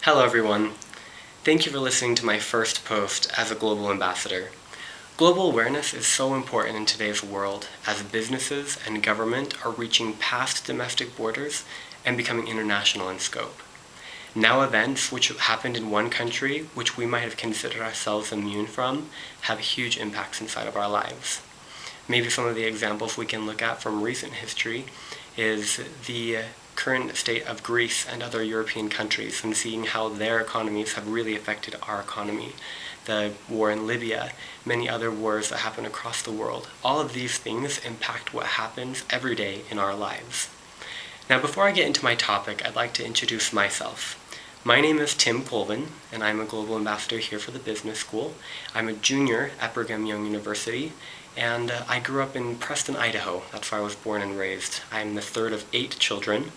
Hello everyone. Thank you for listening to my first post as a global ambassador. Global awareness is so important in today's world as businesses and government are reaching past domestic borders and becoming international in scope. Now events which happened in one country, which we might have considered ourselves immune from, have huge impacts inside of our lives. Maybe some of the examples we can look at from recent history is the current state of Greece and other European countries and seeing how their economies have really affected our economy. The war in Libya, many other wars that happen across the world. All of these things impact what happens every day in our lives. Now before I get into my topic, I'd like to introduce myself. My name is Tim Colvin, and I'm a global ambassador here for the business school. I'm a junior at Brigham Young University, and I grew up in Preston, Idaho. That's where I was born and raised. I'm the third of 8 children,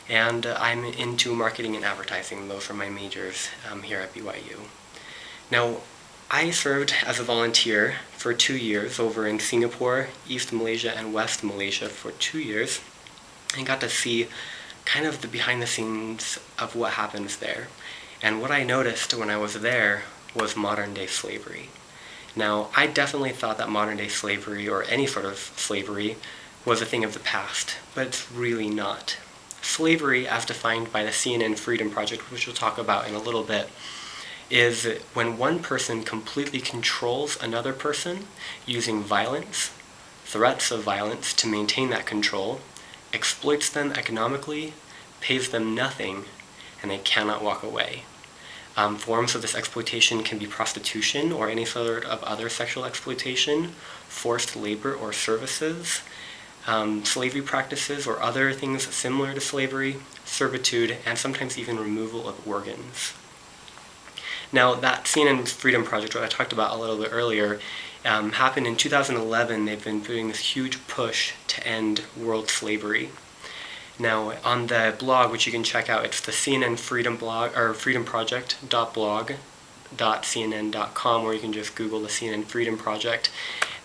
and I'm into marketing and advertising. Those are my majors here at BYU. Now, I served as a volunteer for 2 years over in Singapore, East Malaysia, and West Malaysia for 2 years, and got to see kind of the behind the scenes of what happens there. And what I noticed when I was there was modern day slavery. Now, I definitely thought that modern day slavery, or any sort of slavery, was a thing of the past, but it's really not. Slavery, as defined by the CNN Freedom Project, which we'll talk about in a little bit, is when one person completely controls another person using violence, threats of violence to maintain that control, exploits them economically, pays them nothing, and they cannot walk away. Forms of this exploitation can be prostitution or any sort of other sexual exploitation, forced labor or services, slavery practices or other things similar to slavery, servitude, and sometimes even removal of organs. Now, that CNN Freedom Project, what I talked about a little bit earlier, happened in 2011. They've been doing this huge push to end world slavery. Now, on the blog, which you can check out, it's the CNN Freedom blog, or freedomproject.blog.cnn.com, or you can just Google the CNN Freedom Project.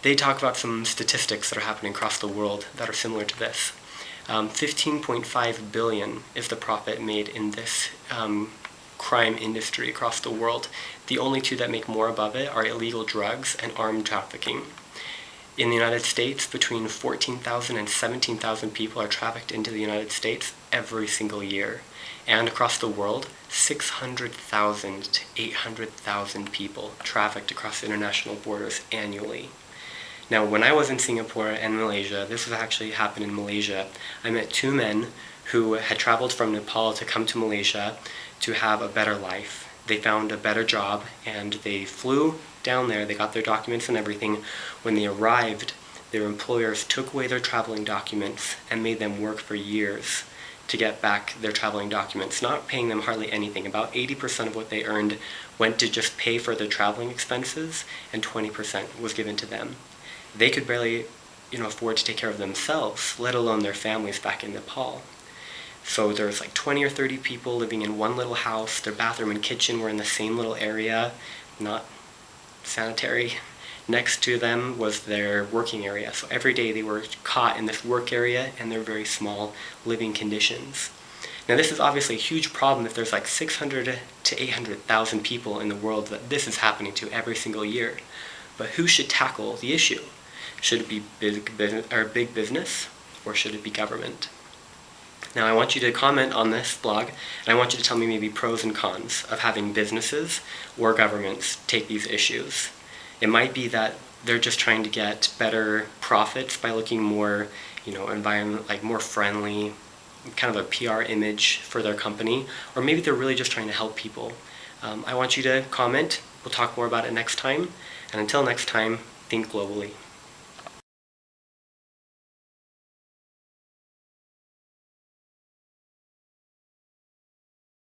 They talk about some statistics that are happening across the world that are similar to this. 15.5 billion is the profit made in this crime industry across the world. The only two that make more above it are illegal drugs and armed trafficking. In the United States, between 14,000 and 17,000 people are trafficked into the United States every single year. And across the world, 600,000 to 800,000 people trafficked across international borders annually. Now, when I was in Singapore and Malaysia, this was actually happened in Malaysia, I met 2 men who had traveled from Nepal to come to Malaysia to have a better life. They found a better job and they flew down there, they got their documents and everything. When they arrived, their employers took away their traveling documents and made them work for years to get back their traveling documents, not paying them hardly anything. About 80% of what they earned went to just pay for their traveling expenses, and 20% was given to them. They could barely, afford to take care of themselves, let alone their families back in Nepal. So there's like 20 or 30 people living in one little house. Their bathroom and kitchen were in the same little area, not sanitary. Next to them was their working area. So every day they were caught in this work area and their very small living conditions. Now this is obviously a huge problem if there's like 600 to 800,000 people in the world that this is happening to every single year. But who should tackle the issue? Should it be big business, or should it be government? Now I want you to comment on this blog, and I want you to tell me maybe pros and cons of having businesses or governments take these issues. It might be that they're just trying to get better profits by looking more, environment, like more friendly, kind of a PR image for their company, or maybe they're really just trying to help people. I want you to comment. We'll talk more about it next time, and until next time, think globally.